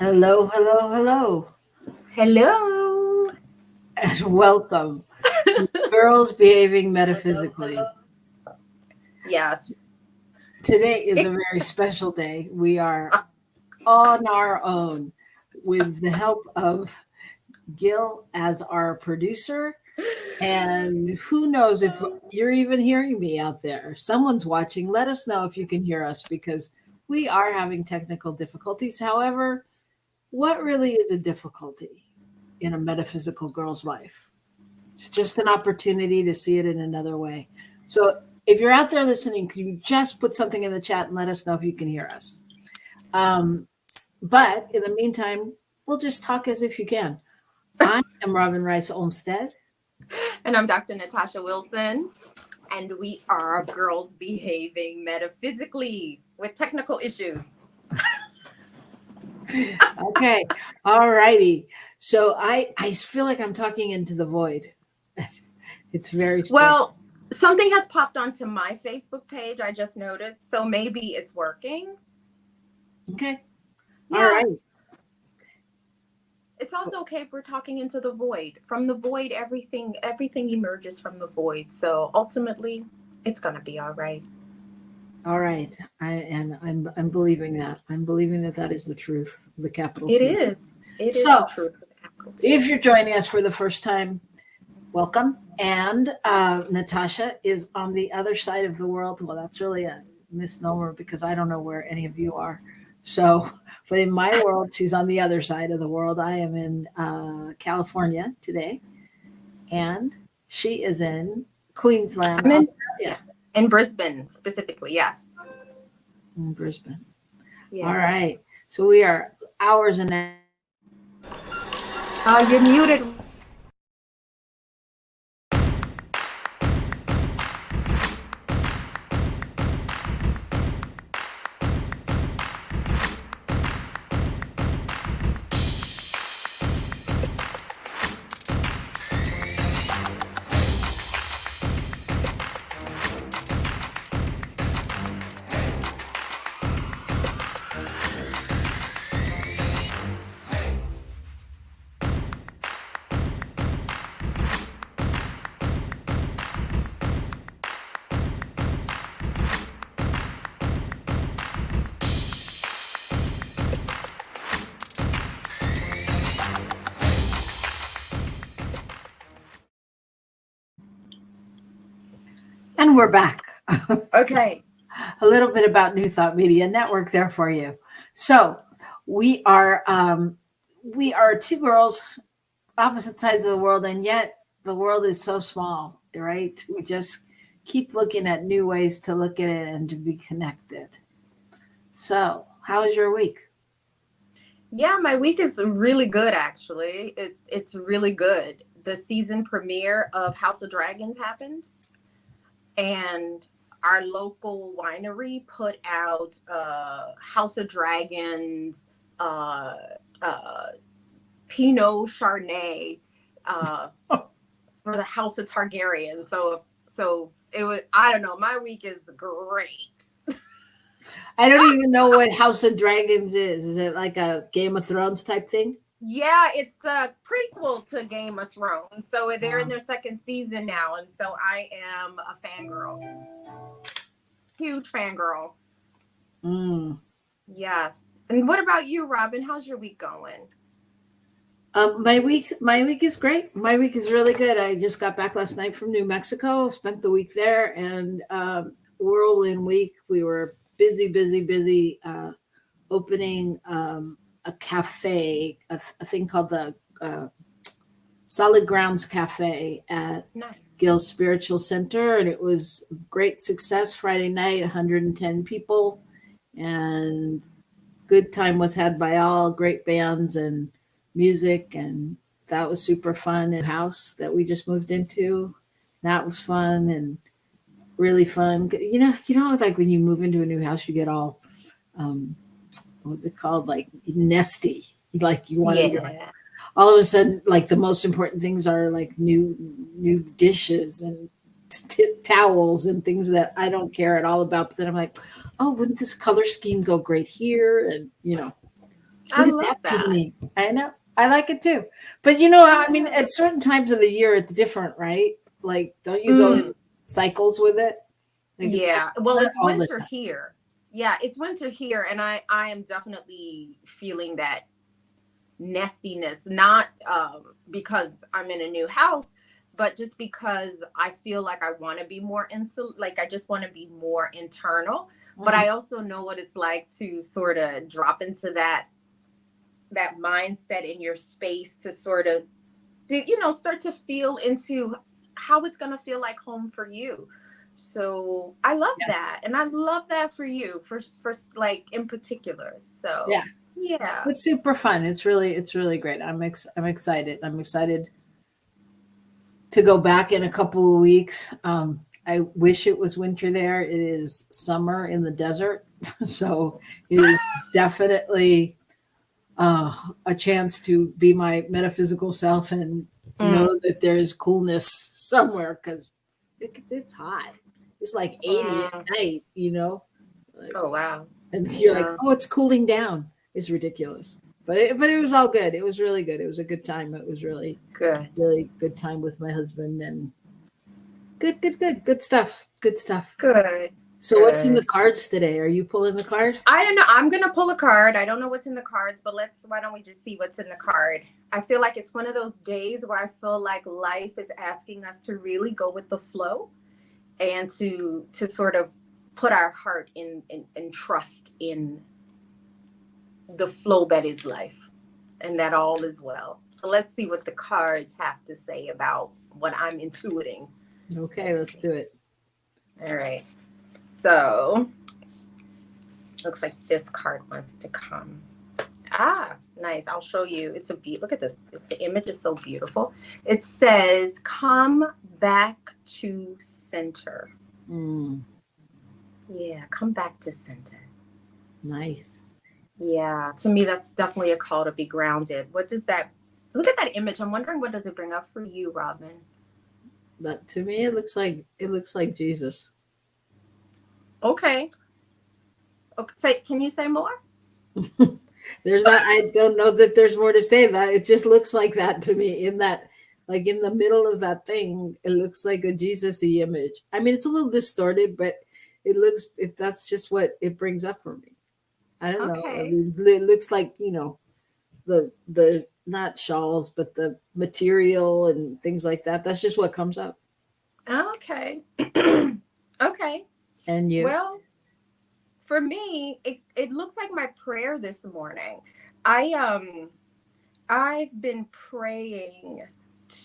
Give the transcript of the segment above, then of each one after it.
Hello, hello, hello, Hello. and welcome to Girls Behaving Hello, Metaphysically. hello. Yes. Today is a very special day. We are on our own with the help of Gil as our producer. And who knows if you're even hearing me out there? Someone's watching. Let us know if you can hear us because we are having technical difficulties. However, what really is a difficulty in a metaphysical girl's life? It's just an opportunity to see it in another way. So if you're out there listening, could you just put something in the chat and let us know if you can hear us? But in the meantime, we'll just talk as if you can. I am Robyn Rice Olmsted. And I'm Dr. Natacha Wilson. And we are girls behaving metaphysically with technical issues. Okay. All righty. So I feel like I'm talking into the void. It's very strange. Well, something has popped onto my Facebook page, I just noticed. So maybe it's working. Okay. Yeah. All right. It's also okay if we're talking into the void. From the void, everything emerges from the void. So ultimately, it's gonna be all right. All right. I'm believing that. I'm believing that is the truth, the capital It T. is. It is So, the truth with the capital T. if you're joining us for the first time, welcome. And Natasha is on the other side of the world. Well, that's really a misnomer because I don't know where any of you are. So, but in my world, she's on the other side of the world. I am in California today, and she is in Queensland, I'm in Australia. In Brisbane, specifically, yes. In Brisbane. Yes. All right. So we are hours and You're muted. and we're back. Okay. A little bit about New Thought Media Network there for you. So we are two girls, opposite sides of the world, and yet the world is so small, right? We just keep looking at new ways to look at it and to be connected. So, how was your week? Yeah, my week is really good actually. It's really good. The season premiere of House of Dragons happened, and our local winery put out House of Dragons Pinot Chardonnay for the House of Targaryen. So it was, I don't know, my week is great. I don't even know what House of Dragons is. Is it like a Game of Thrones type thing? Yeah, it's the prequel to Game of Thrones. So they're in their second season now, and so I am a fangirl. Huge fangirl. Yes. And what about you, Robyn? How's your week going? My week is great. My week is really good. I just got back last night from New Mexico, spent the week there, and whirlwind week. We were busy opening a cafe, a thing called the Solid Grounds Cafe at Gill's Spiritual Center, and it was great success. Friday night, 110 people, and good time was had by all. Great bands and music, and that was super fun. And house that we just moved into, that was fun and really fun. You know, like when you move into a new house, you get all what's it called, like nesty. Like you want to. All of a sudden, like the most important things are like new dishes and towels and things that I don't care at all about. But then I'm like, oh, wouldn't this color scheme go great here? And I Look at love that that. peony. I know. I like it too. But you know, I mean, at certain times of the year, it's different, right? Like, don't you go in Mm, cycles with it? Like, it's yeah. Well, not it's all the winter time. here. Yeah, it's winter here, and I am definitely feeling that nestiness, not because I'm in a new house, but just because I feel like I want to be more like I just want to be more internal. But Mhm. I also know what it's like to sort of drop into that mindset in your space to sort of, start to feel into how it's going to feel like home for you. So I love Yeah. that, and I love that for you, for like in particular. Yeah. So yeah. It's super fun. It's really great. I'm excited. I'm excited to go back in a couple of weeks. I wish it was winter there. It is summer in the desert. So it is definitely a chance to be my metaphysical self and Mm, know that there's coolness somewhere because it's hot. It's like 80 at mm. night, you know? Like, Oh wow. and you're like, Yeah. oh, it's cooling down. It's ridiculous. But it was all good. It was really good. It was a good time. It was Good. really good time with my husband and good stuff. Good stuff. Good. So what's in the Good. cards today? Are you pulling the card? I don't know. I'm gonna pull a card. I don't know what's in the cards, but why don't we just see what's in the card? I feel like it's one of those days where I feel like life is asking us to really go with the flow and to sort of put our heart in trust in the flow that is life, and that all is well. So let's see what the cards have to say about what I'm intuiting. Okay, Let's let's see. do it. All right. So looks like this card wants to come. Ah, nice. I'll show you. It's a look at this. The image is so beautiful. It says, "Come back to center." Mm, Yeah, come back to center. nice. Yeah, to me that's definitely a call to be grounded. What does that Look at that image. I'm wondering, what does it bring up for you, Robyn? That to me it looks like Jesus. Okay. Okay. Can you say more? There's not I don't know that there's more to say that. It just looks like that to me in that like in the middle of that thing, it looks like a Jesus-y image. I mean, it's a little distorted, but that's just what it brings up for me. I don't know. I Okay. mean, it looks like, the not shawls, but the material and things like that. That's just what comes up. Okay. Okay. And you? Well, for me, it looks like my prayer this morning. I I've been praying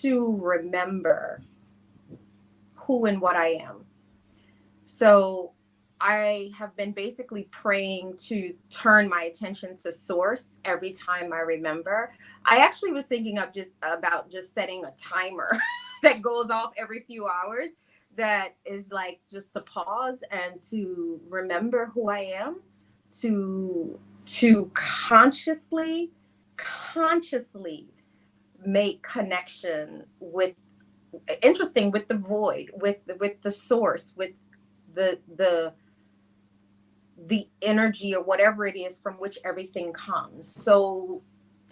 to remember who and what I am. So I have been basically praying to turn my attention to source every time I remember. I actually was thinking of just setting a timer that goes off every few hours, that is like just to pause and to remember who I am, to consciously make connection with, interesting, with the void, with the source, with the the the energy or whatever it is from which everything comes. So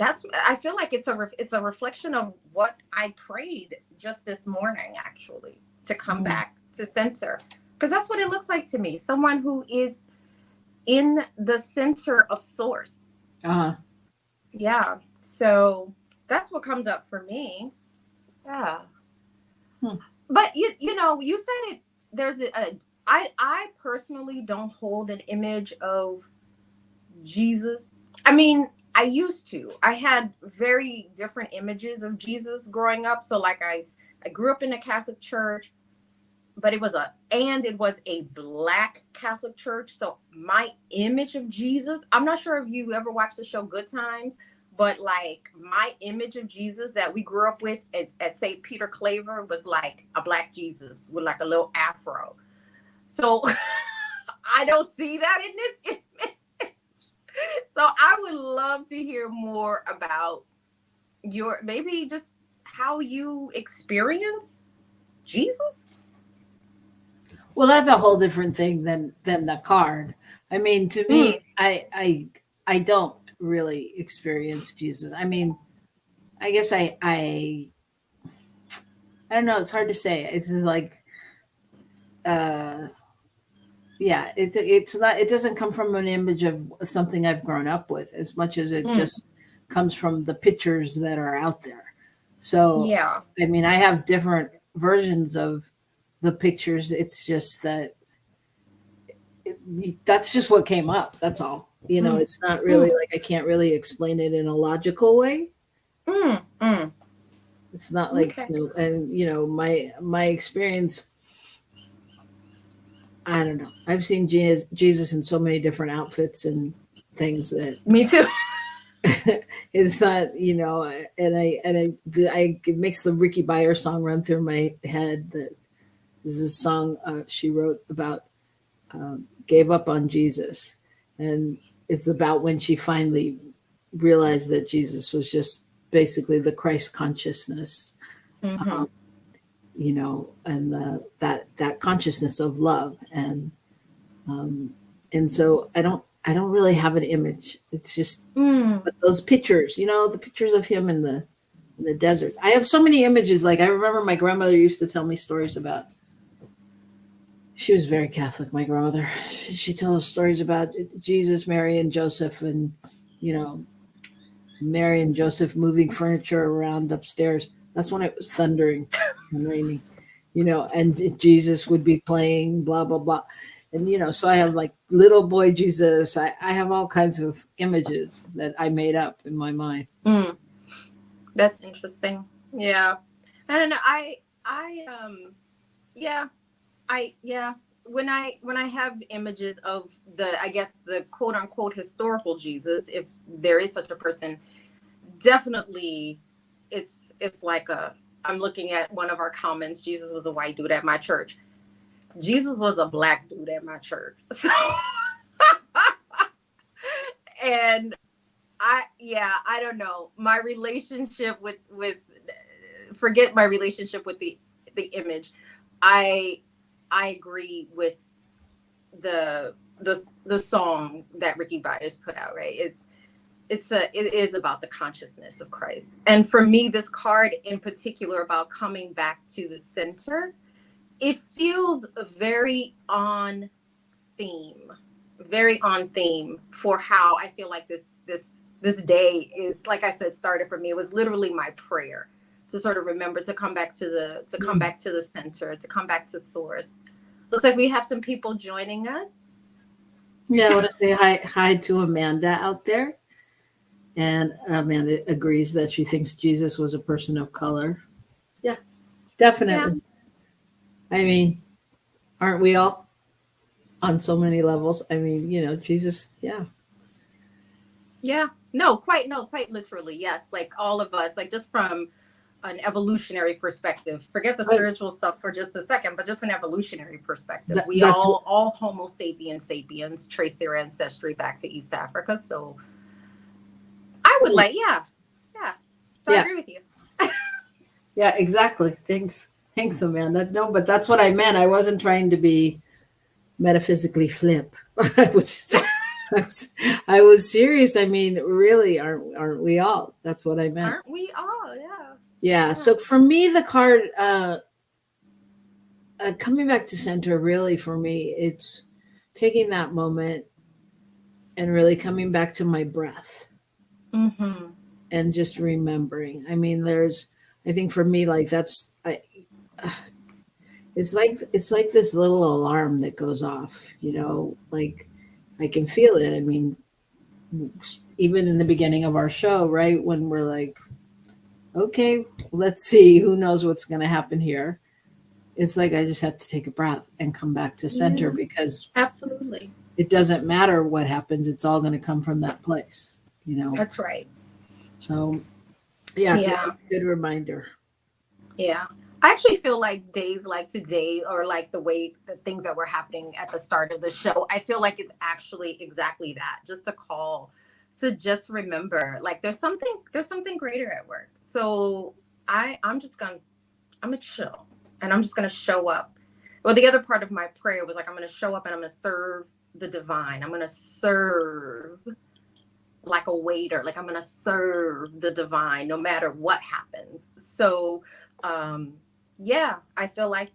I feel like it's a reflection of what I prayed just this morning, actually, to come Mm, back to center, because that's what it looks like to me, someone who is in the center of source. uh-huh. Yeah, so that's what comes up for me. Yeah. Hmm. But you said it. There's I personally don't hold an image of Jesus. I mean, I used to. I had very different images of Jesus growing up. So like I grew up in a Catholic church, but it was a Black Catholic church. So my image of Jesus, I'm not sure if you ever watched the show Good Times, but like my image of Jesus that we grew up with at St. Peter Claver was like a Black Jesus with like a little afro. So I don't see that in this image. So I would love to hear more about your, maybe just how you experience Jesus. Well, that's a whole different thing than the card. I mean, to me, Mm, I don't really experienced Jesus. I mean, I guess I don't know. It's hard to say. It's like, uh, yeah, it's not. It doesn't come from an image of something I've grown up with as much as it Mm, just comes from the pictures that are out there. So, yeah. I mean, I have different versions of the pictures. It's just that that's just what came up. That's all. Mm, It's not really mm, like I can't really explain it in a logical way. mm. It's not like, Okay. and my experience, I don't know. I've seen Jesus in so many different outfits and things that Me too. it's not, and it makes the Ricky Byer song run through my head. That is a song she wrote about gave up on Jesus, and it's about when she finally realized that Jesus was just basically the Christ consciousness, Hmm. um, and that consciousness of love, um, and so I don't really have an image. It's just Mm. but those pictures, the pictures of him in the deserts. I have so many images. Like I remember my grandmother used to tell me stories about. She was very Catholic, my grandmother. She told us stories about Jesus, Mary, and Joseph, and you know, Mary and Joseph moving furniture around upstairs. That's when it was thundering and raining, and Jesus would be playing, blah, blah, blah. And, so I have like little boy Jesus. I have all kinds of images that I made up in my mind. Mm. That's interesting. Yeah. I don't know. Yeah, yeah. When I have images of I guess the quote unquote historical Jesus, if there is such a person, definitely it's like I'm looking at one of our comments. Jesus was a white dude at my church. Jesus was a black dude at my church. So, and I don't know. My relationship with forget my relationship with the image. I I agree with the song that Ricky Byers put out, right? It is about the consciousness of Christ. And for me, this card in particular about coming back to the center, it feels theme, very on theme for how I feel like this day is, like I said, started for me. It was literally my prayer to sort of remember to come back to the center, to come back to source. Looks like we have some people joining us. Yeah, I want to say hi to Amanda out there. And Amanda agrees that she thinks Jesus was a person of color. Yeah, Yeah. definitely. I mean, aren't we all on so many levels? I mean, Jesus, yeah. Yeah. No, quite literally. Yes. Like all of us, like just from an evolutionary perspective, forget the Right. spiritual stuff for just a second, but just an evolutionary perspective, That, we that's all Homo sapiens trace their ancestry back to East Africa. So I would right. yeah. Yeah. So I Yeah, agree with you. yeah, exactly. Thanks, Amanda. No, but that's what I meant. I wasn't trying to be metaphysically flip. I was just, I was, I was serious. I mean, really, aren't we all? That's what I meant. Aren't we all? Yeah. Yeah. Yeah. So for me, the card coming back to center, really for me, it's taking that moment and really coming back to my breath Mm-hmm. and just remembering. I mean, I think for me, like it's like this little alarm that goes off. Like I can feel it. I mean, even in the beginning of our show, right when we're like, okay, let's see, who knows what's going to happen here. It's like I just have to take a breath and come back to center Yeah. because Absolutely. it doesn't matter what happens. It's all going to come from that place. That's right. So, yeah, it's a Yeah. good reminder. Yeah. I actually feel like days like today, or like the things that were happening at the start of the show, I feel like it's actually exactly that. Just a call to just remember, like there's something greater at work. So I'm gonna chill, and I'm just gonna show up. Well, the other part of my prayer was like I'm gonna show up and I'm gonna serve the divine. I'm gonna serve like a waiter, like I'm going to serve the divine no matter what happens. So, yeah, I feel like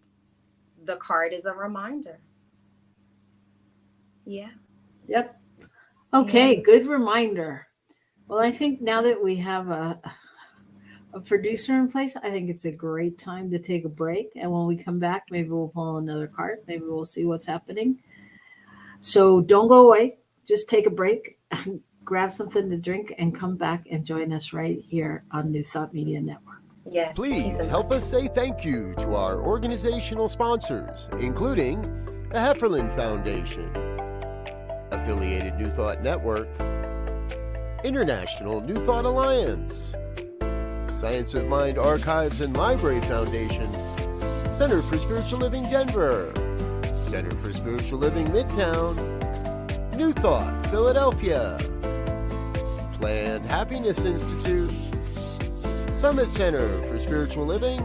the card is a reminder. Yeah. Yep. Okay, good reminder. Well, I think now that we have a producer in place, I think it's a great time to take a break. And when we come back, maybe we'll pull another card. Maybe we'll see what's happening. So don't go away. Just take a break, grab something to drink, and come back and join us right here on New Thought Media Network. Yes. Please help us say thank you to our organizational sponsors, including the Hefferland Foundation, Affiliated New Thought Network, International New Thought Alliance, Science of Mind Archives and Library Foundation, Center for Spiritual Living Denver, Center for Spiritual Living Midtown, New Thought Philadelphia, Planned Happiness Institute, Summit Center for Spiritual Living,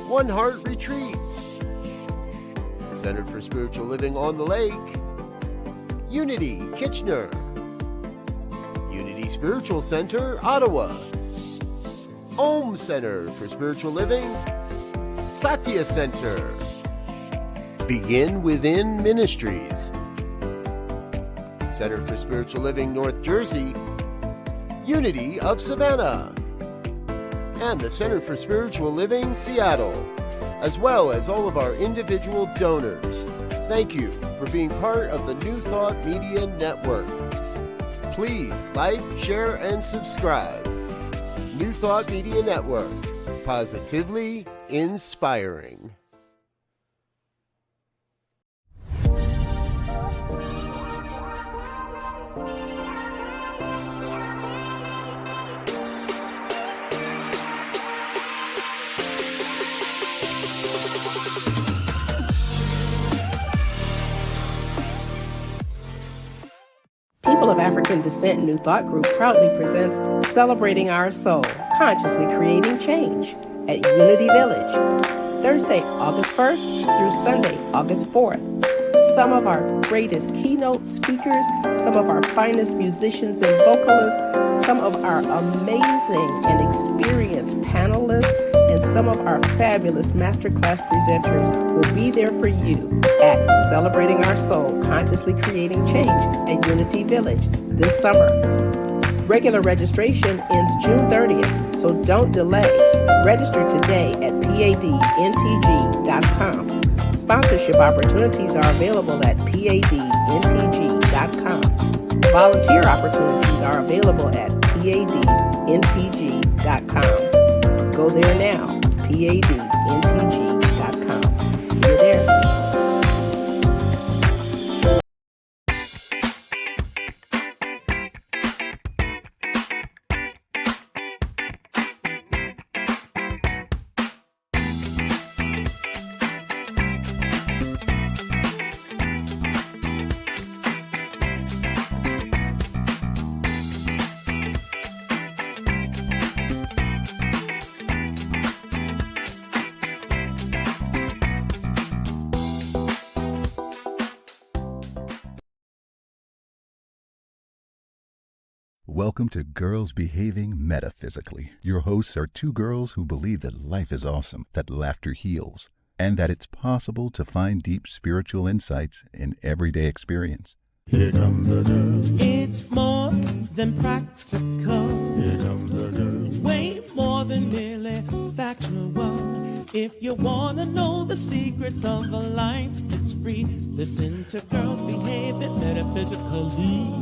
One Heart Retreats, Center for Spiritual Living on the Lake, Unity Kitchener, Unity Spiritual Center Ottawa, Om Center for Spiritual Living, Satya Center, Begin Within Ministries, Center for Spiritual Living North Jersey, Unity of Savannah, and the Center for Spiritual Living Seattle, as well as all of our individual donors. Thank you for being part of the New Thought Media Network. Please like, share, and subscribe. New Thought Media Network, positively inspiring. People of African Descent New Thought Group proudly presents Celebrating Our Soul, Consciously Creating Change at Unity Village, Thursday, August 1st through Sunday, August 4th. Some of our greatest keynote speakers, some of our finest musicians and vocalists, some of our amazing and experienced panelists, and some of our fabulous masterclass presenters will be there for you at Celebrating Our Soul, Consciously Creating Change at Unity Village this summer. Regular registration ends June 30th, so don't delay. Register today at padntg.com. Sponsorship opportunities are available at padntg.com. Volunteer opportunities are available at padntg.com. Go there now, padntg.com. See you there. Welcome to Girls Behaving Metaphysically. Your hosts are two girls who believe that life is awesome, that laughter heals, and that it's possible to find deep spiritual insights in everyday experience. Here come the girls. It's more than practical. Here come the girls. Way more than merely factual. If you want to know the secrets of a life, it's free. Listen to Girls Behaving Metaphysically.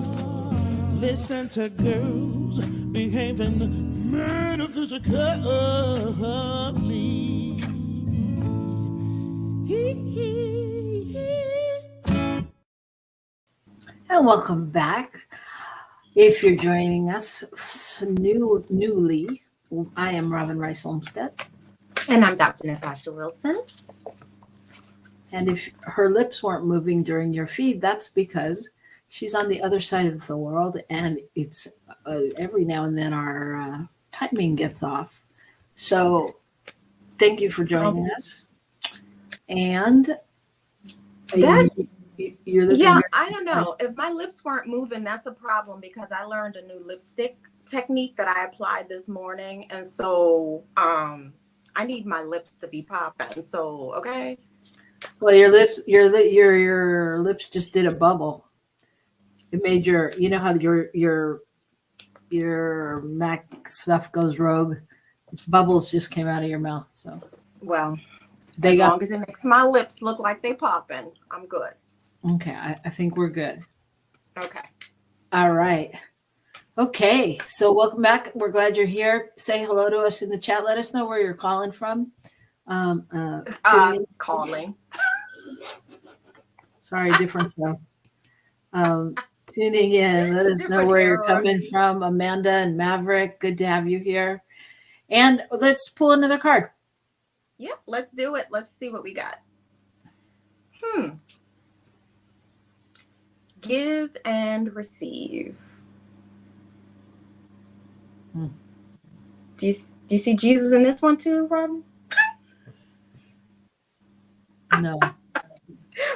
Listen to Girls Behaving Metaphysically. And welcome back. If you're joining us newly, I am Robyn Rice Olmsted. And I'm Dr. Natacha Wilson. And if her lips weren't moving during your feed, that's because she's on the other side of the world, and it's every now and then our timing gets off. So thank you for joining us. And You're looking Yeah, very I don't surprised. know. If my lips weren't moving, that's a problem because I learned a new lipstick technique that I applied this morning. And so I need my lips to be popping. So, okay. Well, your lips just did a bubble. It made you know how your Mac stuff goes rogue. Bubbles just came out of your mouth. So Well, they as got long as it makes my lips look like they popping, I'm good. okay. I think we're good. Okay. All right. Okay. So welcome back. We're glad you're here. Say hello to us in the chat. Let us know where you're calling from. Tuning in. Calling. Sorry, different show. Tuning in. Let us know Different where you're era. coming from. Amanda and Maverick, good to have you here. And let's pull another card. Yep, let's do it. Let's see what we got. Give and receive. Do you see Jesus in this one too, Robyn? No.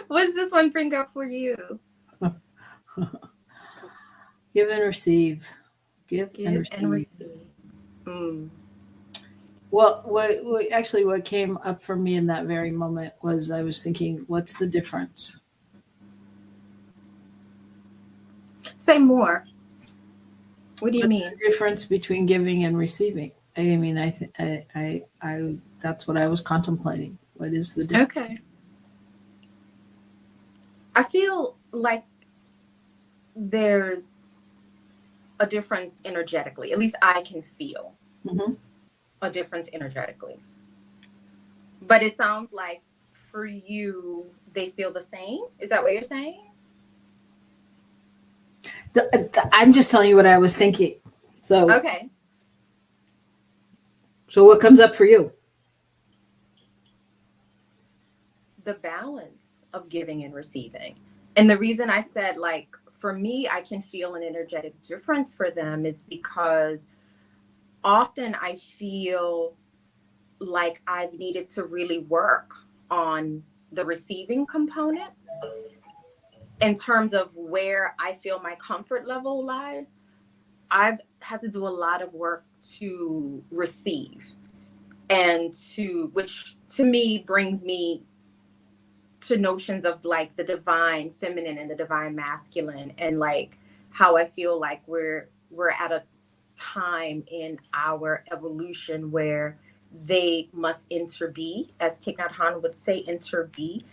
What does this one bring up for you? Give and receive. Give Give and receive. Well, what came up for me in that very moment was I was thinking, what's the difference? Say more. What do you What's mean? the difference between giving and receiving? I mean, I that's what I was contemplating. What is the difference? Okay. I feel like there's a difference energetically. At least I can feel a difference energetically. But it sounds like for you, they feel the same. Is that what you're saying? I'm just telling you what I was thinking. So, Okay. So what comes up for you? The balance of giving and receiving. And the reason I said, like, for me, I can feel an energetic difference for them is because often I feel like I've needed to really work on the receiving component in terms of where I feel my comfort level lies. I've had to do a lot of work to receive, and which to me brings me to notions of like the divine feminine and the divine masculine, and like how I feel like we're at a time in our evolution where they must interbe, as Thich Nhat Hanh would say, interbe.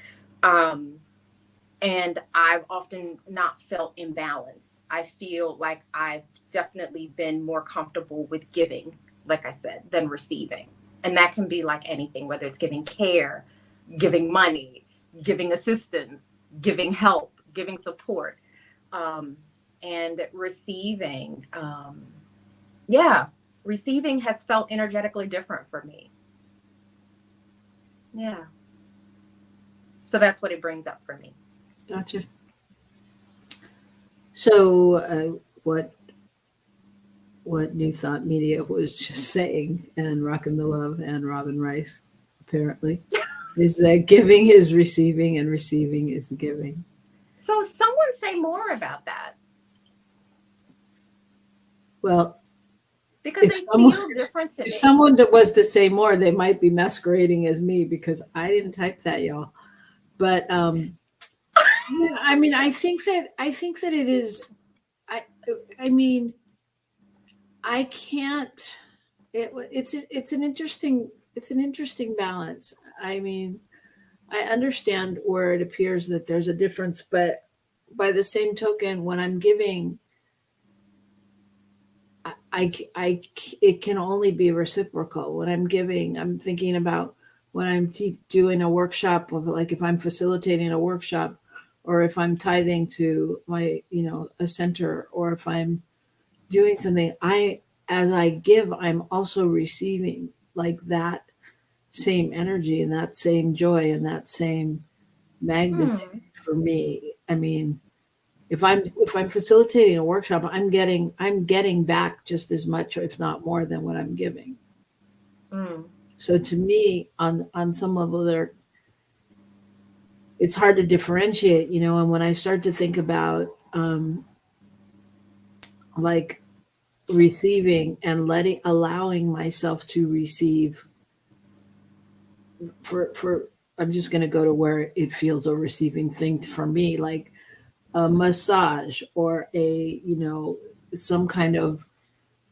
And I've often not felt imbalance. I feel like I've definitely been more comfortable with giving, like I said, than receiving. And that can be like anything, whether it's giving care, giving money, giving assistance, giving help, giving support, and receiving. Receiving has felt energetically different for me. Yeah. So that's what it brings up for me. Gotcha. So what New Thought Media was just saying, and Rockin' the Love and Robin Rice, apparently, is that giving is receiving and receiving is giving. So someone say more about that. Well, because they feel different to me. If someone that was to say more, they might be masquerading as me because I didn't type that, y'all. But I mean, I think that it is. I mean, I can't. It's an interesting balance. I mean, I understand where it appears that there's a difference, but by the same token, when I'm giving, it can only be reciprocal. When I'm giving, I'm thinking about when I'm doing a workshop, of like if I'm facilitating a workshop, or if I'm tithing to my, a center, or if I'm doing something, as I give, I'm also receiving like that same energy and that same joy and that same magnitude for me. I mean, if I'm facilitating a workshop, I'm getting back just as much, if not more, than what I'm giving. So to me, on some level, it's hard to differentiate, and when I start to think about like receiving and allowing myself to receive for I'm just going to go to where it feels a receiving thing for me, like a massage or some kind of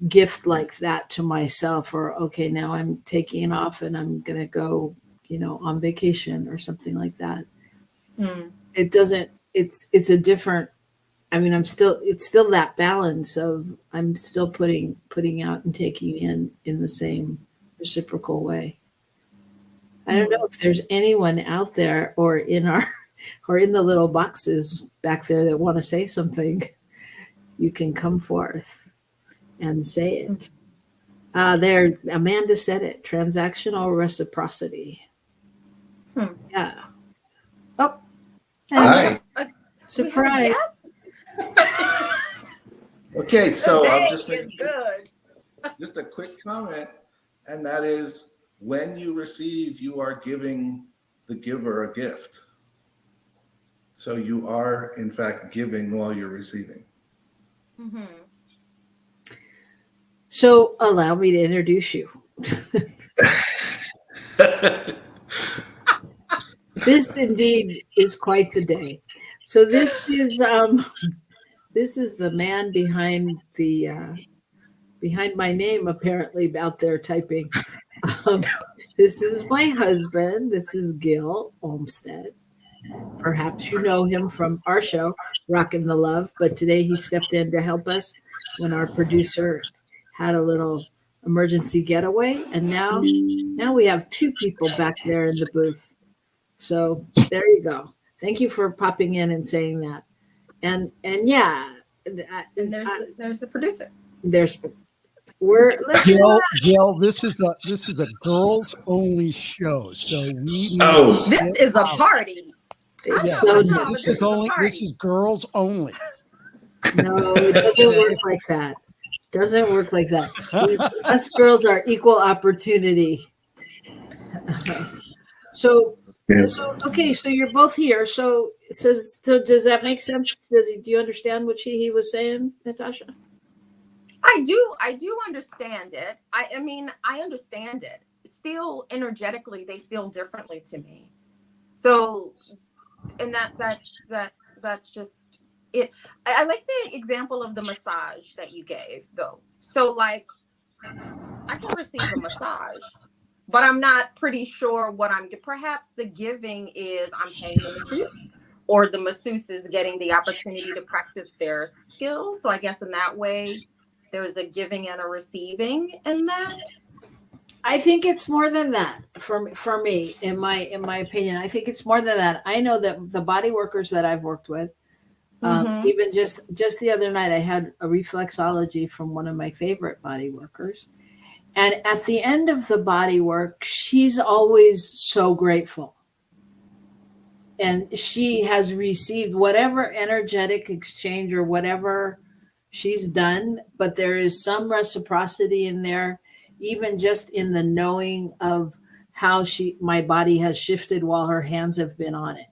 gift like that to myself, or okay, now I'm taking off and I'm going to go, on vacation or something like that. It doesn't, it's a different, it's still that balance of I'm still putting out and taking in the same reciprocal way. I don't know if there's anyone out there or in the little boxes back there that want to say something. You can come forth and say it. There, Amanda said it. Transactional reciprocity. Yeah. Oh. Hi. Surprise. Okay, so I'm just Today making is good. just a quick comment, and that is when you receive, you are giving the giver a gift. So you are, in fact, giving while you're receiving. Mm-hmm. So allow me to introduce you. This indeed is quite the day. So this is the man behind my name, apparently out there typing. This is my husband. This is Gil Olmsted. Perhaps you know him from our show, Rockin' the Love, but today he stepped in to help us when our producer had a little emergency getaway, and now we have two people back there in the booth. So there you go. Thank you for popping in and saying that. And yeah, And there's the producer. Gil, this is a girls only show, so we need This is a party. It's this is girls only. No, it doesn't work like that. Doesn't work like that. Us girls are equal opportunity. So you're both here. So does that make sense? Do you understand what he was saying, Natacha? I do understand it. I mean, I understand it. Still, energetically, they feel differently to me. So, and that's just it. I like the example of the massage that you gave, though. So, like, I can receive a massage, but I'm not pretty sure what perhaps the giving is I'm paying the masseuse, or the masseuse is getting the opportunity to practice their skills. So I guess in that way, there's a giving and a receiving in that. I think it's more than that for me, in my opinion. I think it's more than that. I know that the body workers that I've worked with, even just the other night, I had a reflexology from one of my favorite body workers. And at the end of the body work, she's always so grateful. And she has received whatever energetic exchange or whatever she's done, but there is some reciprocity in there, even just in the knowing of how my body has shifted while her hands have been on it.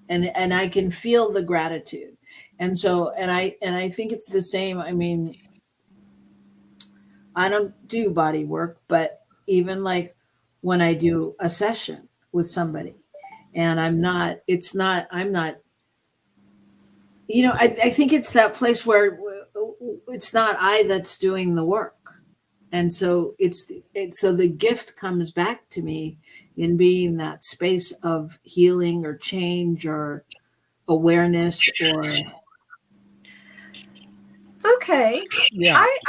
And I can feel the gratitude. And so, and I think it's the same. I mean, I don't do body work, but even like when I do a session with somebody and I think it's that place where it's not I that's doing the work. And so so the gift comes back to me in being that space of healing or change or awareness or. Okay. Yeah. I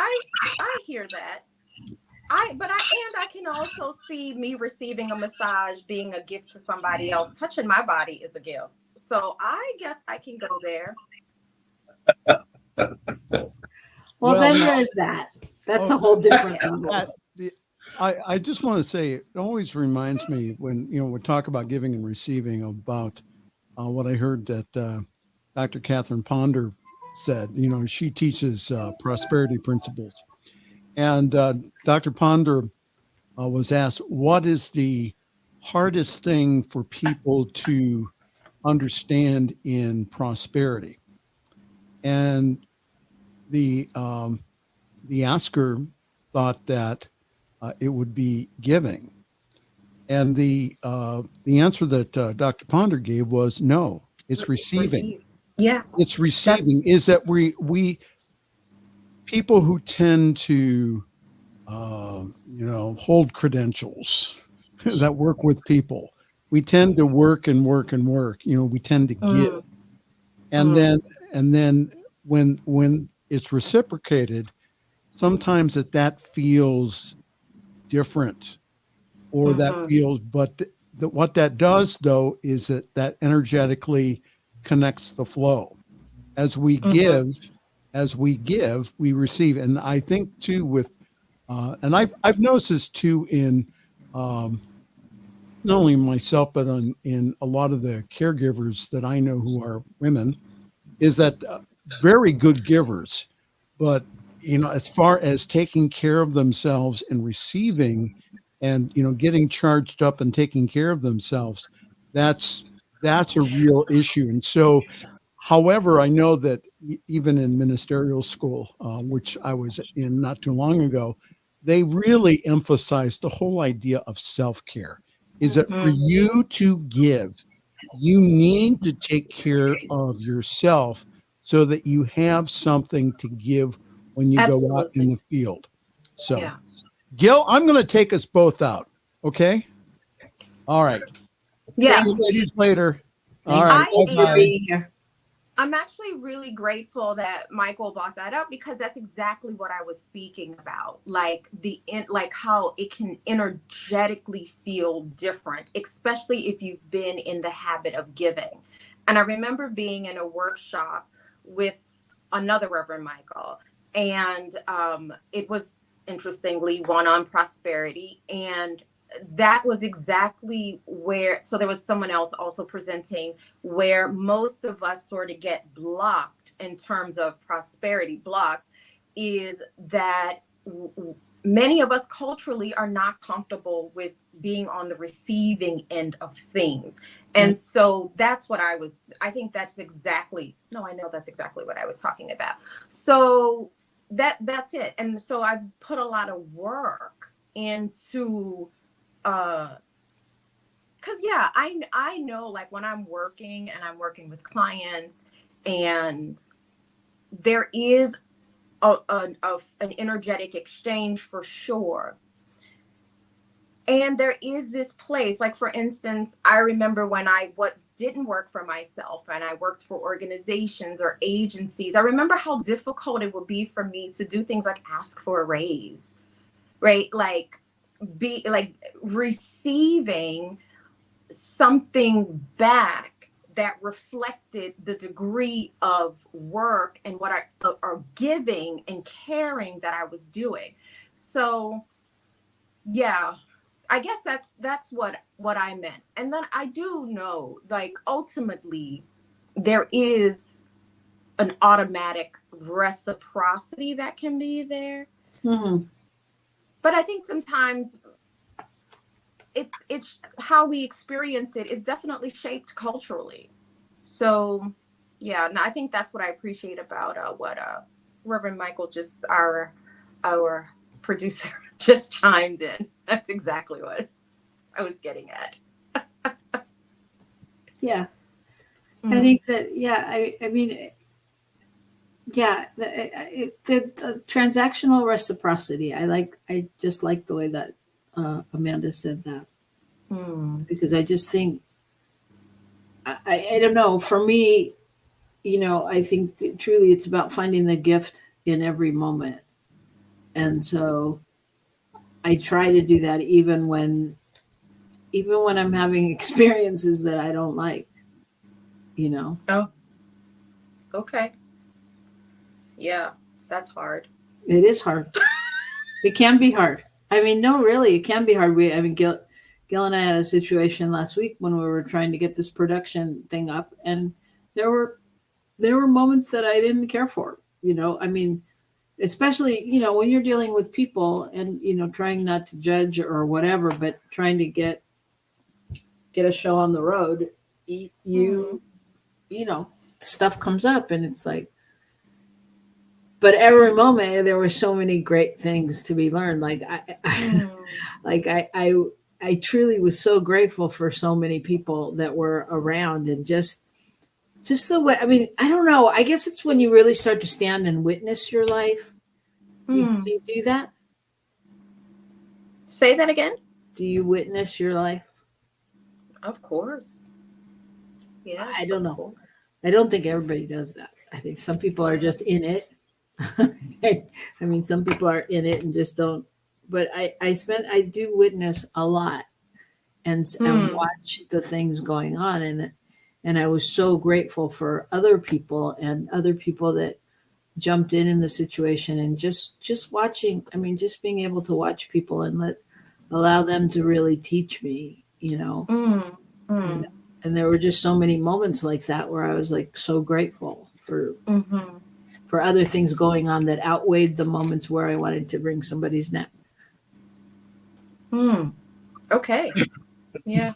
hear that. I can also see me receiving a massage being a gift to somebody else. Touching my body is a gift. So I guess I can go there. Well, then there's that. That's a whole different level. I just want to say, it always reminds me when, we talk about giving and receiving about what I heard that Dr. Catherine Ponder said. She teaches prosperity principles. And Dr. Ponder was asked, what is the hardest thing for people to understand in prosperity. And the asker thought that it would be giving. And the answer that Dr. Ponder gave was no, it's receiving. Yeah. It's receiving. Is that we people who tend to hold credentials that work with people, we tend to work and work and work. We tend to give, and then when it's reciprocated, sometimes that feels different, or that feels. But what that does, though, is that energetically connects the flow. As we give, we receive. And I think too with, and I've noticed this too in not only myself, but in a lot of the caregivers that I know who are women, is that very good givers, but as far as taking care of themselves and receiving, and getting charged up and taking care of themselves, that's a real issue. And so, however, I know that even in ministerial school, which I was in not too long ago, they really emphasized the whole idea of self-care. Is that for you to give, you need to take care of yourself so that you have something to give when you go out in the field. So, yeah. Gil, I'm going to take us both out. Okay. All right. Yeah. See you ladies later. All right. Thanks for being here. I'm actually really grateful that Michael brought that up, because that's exactly what I was speaking about. Like how it can energetically feel different, especially if you've been in the habit of giving. And I remember being in a workshop with another Reverend Michael, and it was, interestingly, one on prosperity. And that was exactly where, so there was someone else also presenting, where most of us sort of get blocked in terms of prosperity. Blocked is that many of us culturally are not comfortable with being on the receiving end of things. And so that's what I know that's exactly what I was talking about. So that's it. And so I've put a lot of work into, because I know, like, when I'm working with clients, and there is an energetic exchange for sure. And there is this place, like, for instance, I remember when what didn't work for myself and I worked for organizations or agencies, I remember how difficult it would be for me to do things like ask for a raise, right? Like, be like receiving something back that reflected the degree of work and what or giving and caring that I was doing. So yeah, I guess that's what I meant. And then I do know, like, ultimately there is an automatic reciprocity that can be there. Mm-hmm. But I think sometimes it's how we experience it is definitely shaped culturally. So yeah, and I think that's what I appreciate about what Reverend Michael, just our producer, just chimed in. That's exactly what I was getting at. Yeah. I think that, yeah, I mean, yeah, the transactional reciprocity. I just like the way that Amanda said that, because I just think, I don't know, for me, I think truly it's about finding the gift in every moment. And so I try to do that even when I'm having experiences that I don't like, Oh, okay. Yeah, that's hard. It is hard. It can be hard. I mean, no, really, it can be hard. Gil and I had a situation last week when we were trying to get this production thing up, and there were moments that I didn't care for, I mean, especially, when you're dealing with people and, trying not to judge or whatever, but trying to get a show on the road, you know, stuff comes up, and it's like, but every moment there were so many great things to be learned. Like I truly was so grateful for so many people that were around, and just the way, I mean, I don't know. I guess it's when you really start to stand and witness your life. Do you do that? Say that again. Do you witness your life? Of course. Yeah. I don't know. I don't think everybody does that. I think some people are just in it. I mean, some people are in it and just don't. But I do witness a lot and watch the things going on, and I was so grateful for other people that jumped in the situation, and just watching. I mean, just being able to watch people and allow them to really teach me, you know. And there were just so many moments like that where I was like so grateful for other things going on that outweighed the moments where I wanted to wring somebody's neck. Okay. Yeah.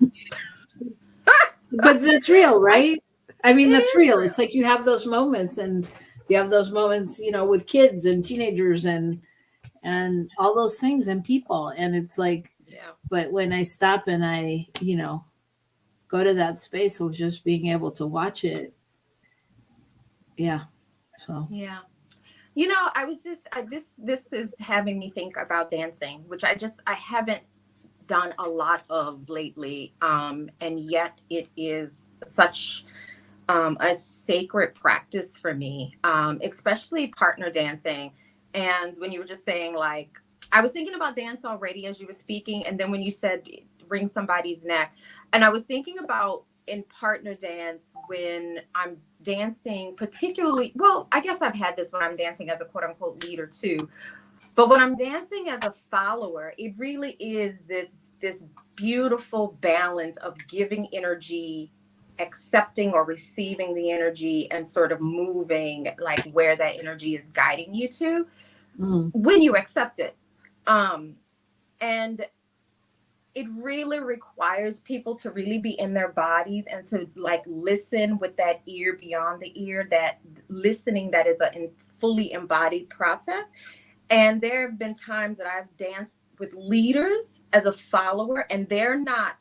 But that's real, right? I mean, that's real. It's like you have those moments, and you have those moments, you know, with kids and teenagers and all those things and people. And it's like, but when I stop and I, you know, go to that space of just being able to watch it. Yeah. So. Yeah. You know, I was just, this is having me think about dancing, which I haven't done a lot of lately. And yet it is such a sacred practice for me, especially partner dancing. And when you were just saying, like, I was thinking about dance already as you were speaking. And then when you said wring somebody's neck, and I was thinking about in partner dance when I'm dancing, particularly, well, I guess I've had this when I'm dancing as a quote unquote leader too. But when I'm dancing as a follower, it really is this beautiful balance of giving energy, accepting or receiving the energy, and sort of moving like where that energy is guiding you to when you accept it. And it really requires people to really be in their bodies and to like listen with that ear beyond the ear, that listening that is a fully embodied process. And there have been times that I've danced with leaders as a follower, and they're not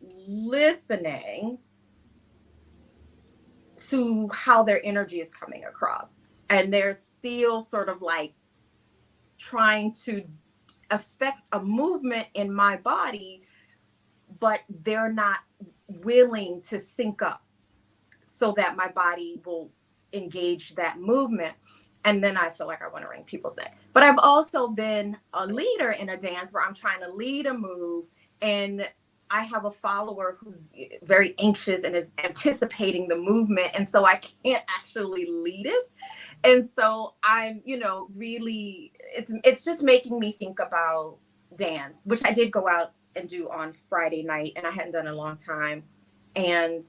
listening to how their energy is coming across. And they're still sort of like trying to affect a movement in my body, but they're not willing to sync up so that my body will engage that movement. And then I feel like I want to wring people's neck. But I've also been a leader in a dance where I'm trying to lead a move, and I have a follower who's very anxious and is anticipating the movement. And so I can't actually lead it. And so I'm, you know, really, it's just making me think about dance, which I did go out and do on Friday night, and I hadn't done in a long time. And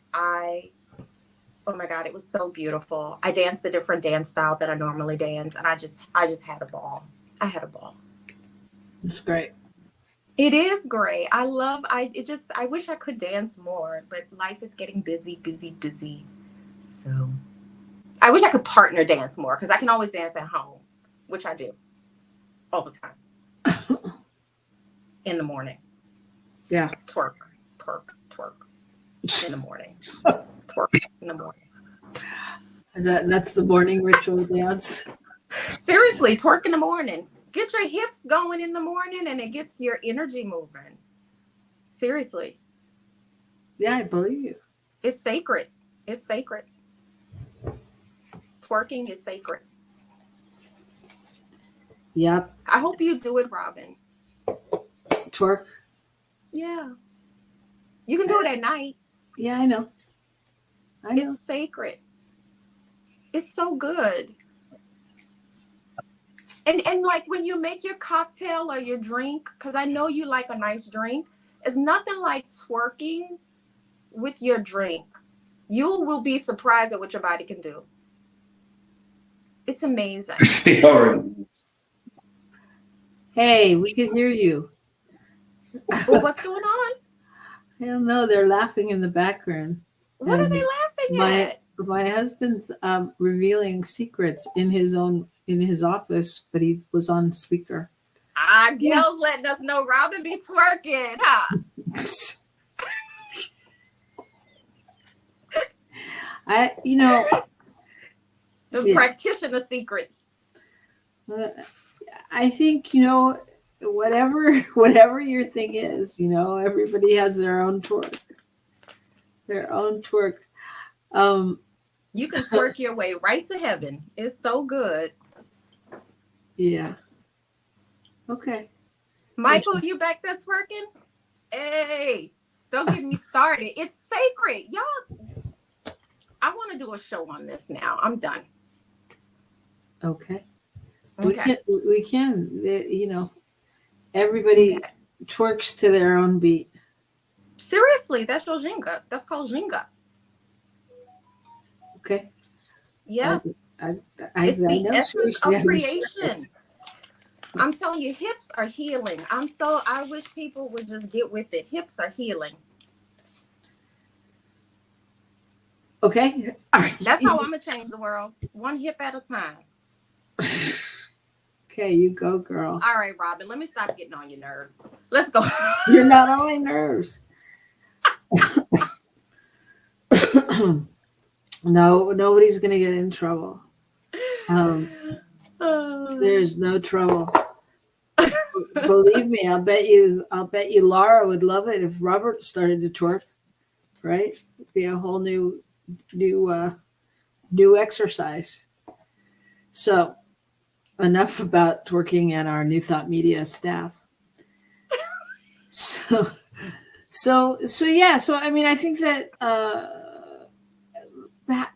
oh my God, it was so beautiful. I danced a different dance style that I normally dance, and I just had a ball. I had a ball. It's great. It is great. I wish I could dance more, but life is getting busy. So I wish I could partner dance more, because I can always dance at home, which I do all the time. In the morning. Yeah. Twerk in the morning. Twerk in the morning. That's the morning ritual dance. Seriously, twerk in the morning. Get your hips going in the morning, and it gets your energy moving. Seriously. Yeah, I believe you. It's sacred. It's sacred. Twerking is sacred. Yep. I hope you do it, Robyn. Twerk. Yeah. You can do it at night. Yeah, I know. It's sacred. It's so good. And like when you make your cocktail or your drink, because I know you like a nice drink, it's nothing like twerking with your drink. You will be surprised at what your body can do. It's amazing. Hey, we can hear you. Well, what's going on? I don't know. They're laughing in the background. What are And they laughing my at? my husband's revealing secrets in his office, but he was on speaker. Gil's letting us know Robyn be twerking, huh? The practitioner secrets. I think, whatever your thing is, everybody has their own twerk. You can twerk your way right to heaven. It's so good. Yeah. Okay. Michael, you back there twerking? Hey, don't get me started. It's sacred. Y'all, I want to do a show on this now. I'm done. Okay. We can, everybody twerks to their own beat. Seriously, that's your Jenga. That's called Jenga. Okay. Yes. It's the essence of creation. I'm telling you, hips are healing. I wish people would just get with it. Hips are healing. Okay. That's how I'm going to change the world. One hip at a time. Okay, you go, girl. All right, Robyn, let me stop getting on your nerves. Let's go. You're not on my nerves. No, nobody's going to get in trouble. There's no trouble. Believe me, I'll bet you Laura would love it if Robert started to twerk, right? It'd be a whole new exercise. So enough about twerking and our New Thought Media staff. So yeah. So I mean, I think that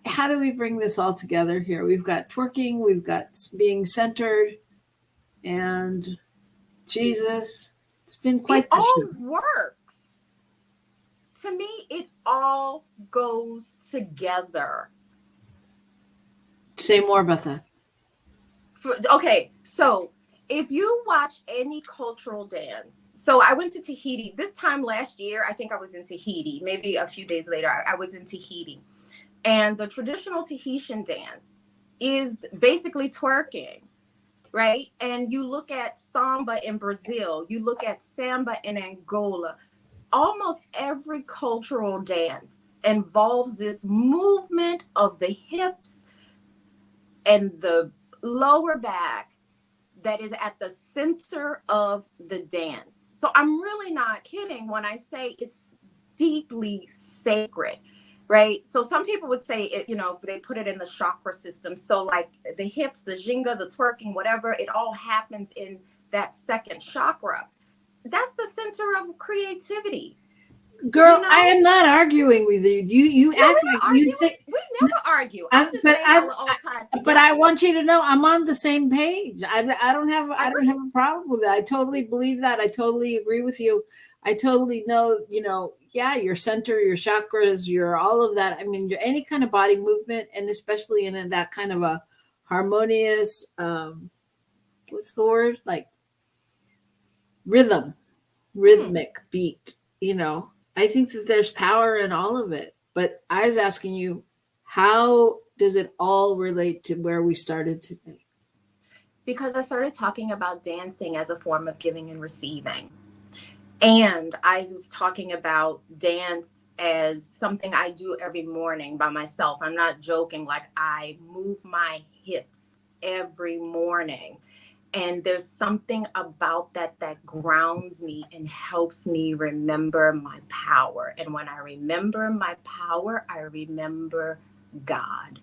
how do we bring this all together here? We've got twerking, we've got being centered, and Jesus. It's been quite the show. It all works. To me, it all goes together. Say more about that. Okay, so if you watch any cultural dance, so I went to Tahiti this time last year. I think I was in Tahiti. Maybe a few days later, I was in Tahiti. And the traditional Tahitian dance is basically twerking, right? And you look at samba in Brazil, you look at samba in Angola. Almost every cultural dance involves this movement of the hips and the lower back that is at the center of the dance. So I'm really not kidding when I say it's deeply sacred, right? So some people would say it, if they put it in the chakra system. So like the hips, the Jenga, the twerking, whatever, it all happens in that second chakra. That's the center of creativity. Girl, I am not arguing with you. You act like you say we never argue. But I want you to know I'm on the same page. I don't have a problem with it. I totally believe that. I totally agree with you. I totally know, your center, your chakras, your all of that. I mean, any kind of body movement, and especially in that kind of a harmonious, what's the word? Like rhythmic beat, I think that there's power in all of it. But I was asking you, how does it all relate to where we started today? Because I started talking about dancing as a form of giving and receiving. And I was talking about dance as something I do every morning by myself. I'm not joking. Like I move my hips every morning. And there's something about that grounds me and helps me remember my power. And when I remember my power, I remember God.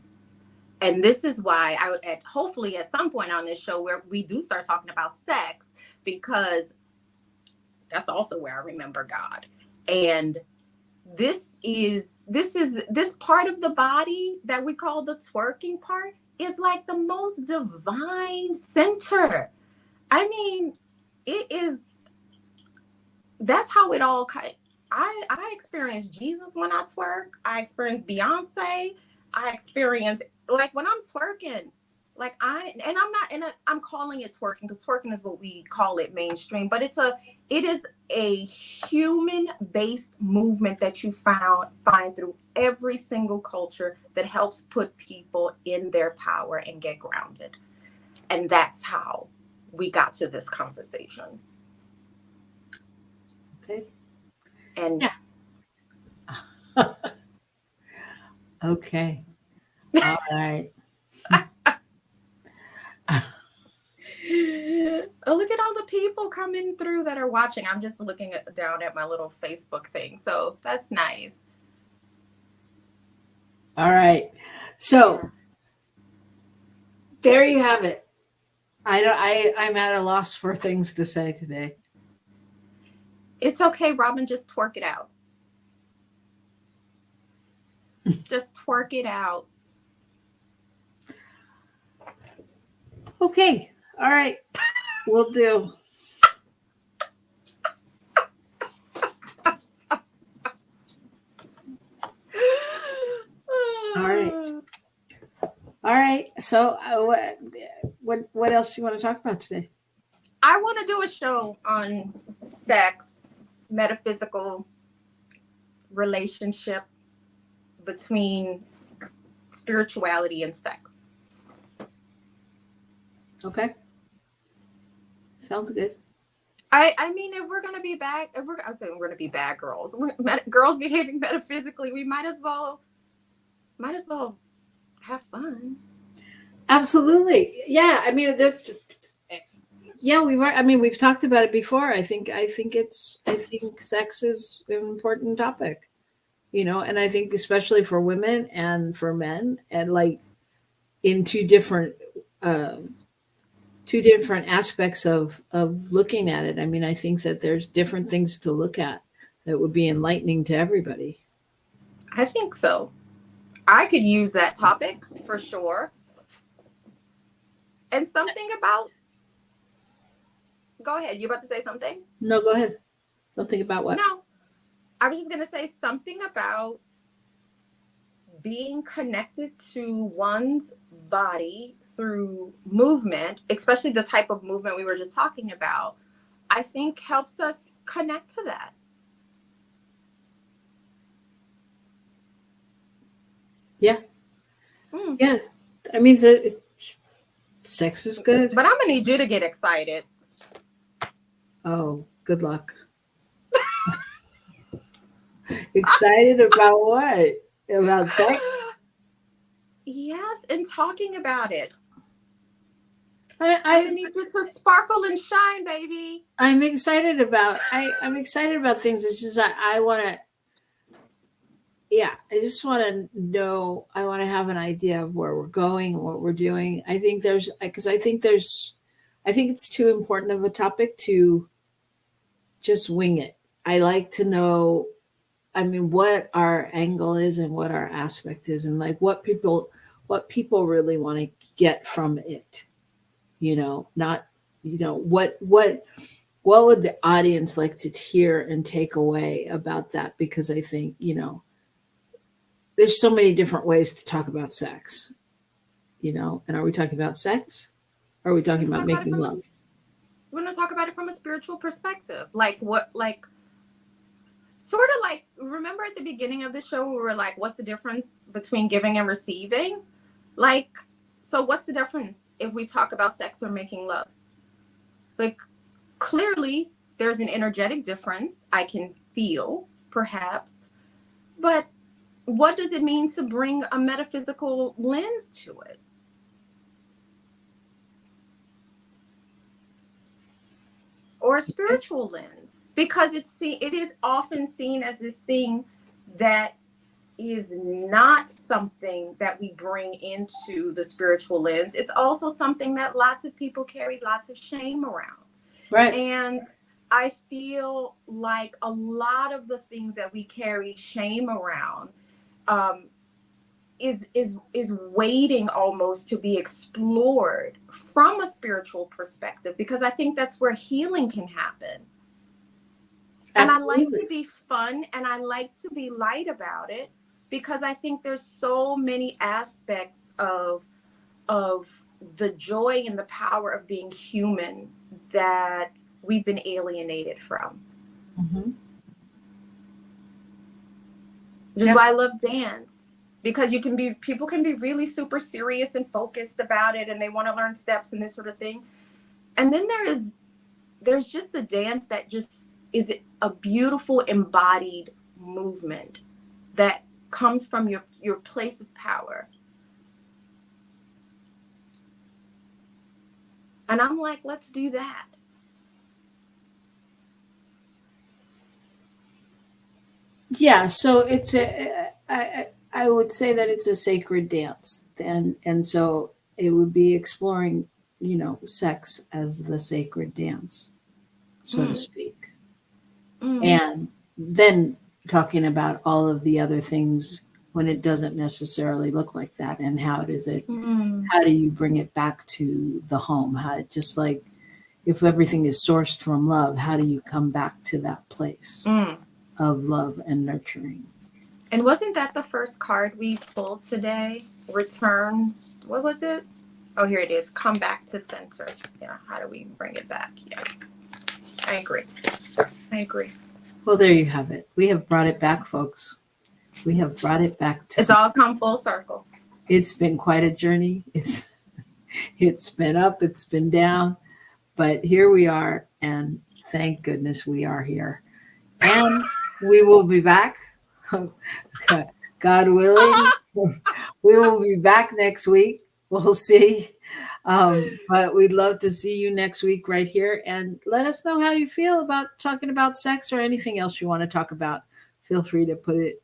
And this is why hopefully at some point on this show where we do start talking about sex, because that's also where I remember God. And this part of the body that we call the twerking part is like the most divine center. I mean, that's how it all I experience Jesus when I twerk. I experience Beyonce. I experience, like when I'm twerking, Like I'm calling it twerking because twerking is what we call it mainstream, but it is a human-based movement that you find through every single culture that helps put people in their power and get grounded. And that's how we got to this conversation. Okay. And yeah. Okay. All right. Oh, look at all the people coming through that are watching. I'm just looking down at my little Facebook thing. So that's nice. All right. So there you have it. I'm at a loss for things to say today. It's okay, Robyn, just twerk it out. Just twerk it out. Okay. All right. We'll do. All right. All right. So what else do you want to talk about today? I want to do a show on sex, metaphysical relationship between spirituality and sex. Okay. Sounds good. I mean, if we're gonna be bad, I'm saying we're gonna be bad girls. Girls behaving metaphysically, we might as well have fun. Absolutely. Yeah. I mean, yeah, we were. I mean, we've talked about it before. I think sex is an important topic, and I think especially for women and for men, and like in two different aspects of looking at it. I mean, I think that there's different things to look at that would be enlightening to everybody. I think so. I could use that topic for sure. And something about, go ahead. You about to say something? No, go ahead. Something about what? No, I was just going to say something about being connected to one's body through movement, especially the type of movement we were just talking about, I think helps us connect to that. Yeah. Yeah. I mean, sex is good. But I'm going to need you to get excited. Oh, good luck. Excited about what? About sex? Yes, and talking about it. I need you to sparkle and shine, baby. I'm excited about things. It's just I want to. Yeah, I just want to know. I want to have an idea of where we're going and what we're doing. I think it's too important of a topic to just wing it. I like to know, I mean, what our angle is and what our aspect is, and like what people really want to get from it. Not, what would the audience like to hear and take away about that? Because I think, there's so many different ways to talk about sex, and are we talking about sex? Or are we talking about making love? We're going to talk about it from a spiritual perspective. Remember at the beginning of the show, we were like, what's the difference between giving and receiving? So what's the difference if we talk about sex or making love? Clearly there's an energetic difference I can feel, perhaps, but what does it mean to bring a metaphysical lens to it? Or a spiritual lens, because it is often seen as this thing that is not something that we bring into the spiritual lens. It's also something that lots of people carry lots of shame around. Right. And I feel like a lot of the things that we carry shame around is waiting almost to be explored from a spiritual perspective, because I think that's where healing can happen. And I like to be fun and I like to be light about it, because I think there's so many aspects of the joy and the power of being human that we've been alienated from. Mm-hmm. Which is why I love dance, because people can be really super serious and focused about it, and they want to learn steps and this sort of thing. And then there's just a dance that just is a beautiful embodied movement that comes from your place of power. And I'm like, let's do that. Yeah, so it's I would say that it's a sacred dance, and so it would be exploring, sex as the sacred dance, so to speak, and then talking about all of the other things when it doesn't necessarily look like that, and how do you bring it back to the home? How, just like if everything is sourced from love, how do you come back to that place of love and nurturing? And wasn't that the first card we pulled today? Return, what was it? Oh, here it is. Come back to center. Yeah, how do we bring it back? Yeah, I agree. Well, there you have it. We have brought it back, folks. We have brought it back to. It's all come full circle. It's been quite a journey. It's been up, it's been down, but here we are, and thank goodness we are here. And we will be back, God willing. We will be back next week. We'll see. But we'd love to see you next week right here. And let us know how you feel about talking about sex or anything else you want to talk about. Feel free to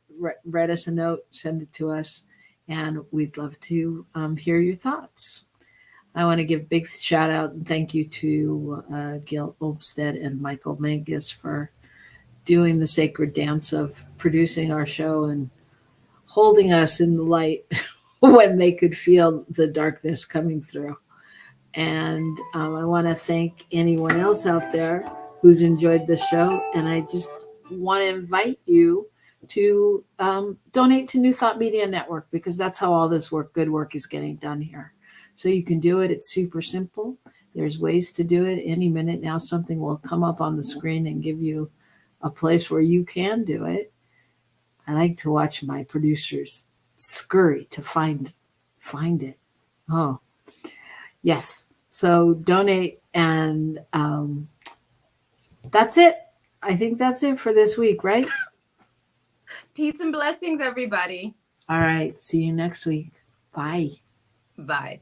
write us a note, send it to us, and we'd love to hear your thoughts. I want to give a big shout out and thank you to Gil Olmsted and Michael Mangus for doing the sacred dance of producing our show and holding us in the light when they could feel the darkness coming through. And I want to thank anyone else out there who's enjoyed the show. And I just want to invite you to donate to New Thought Media Network, because that's how all this good work is getting done here. So you can do it. It's super simple. There's ways to do it. Any minute now, something will come up on the screen and give you a place where you can do it. I like to watch my producers scurry to find it. Oh, yes. So donate, and that's it. I think that's it for this week, right? Peace and blessings, everybody. All right. See you next week. Bye. Bye.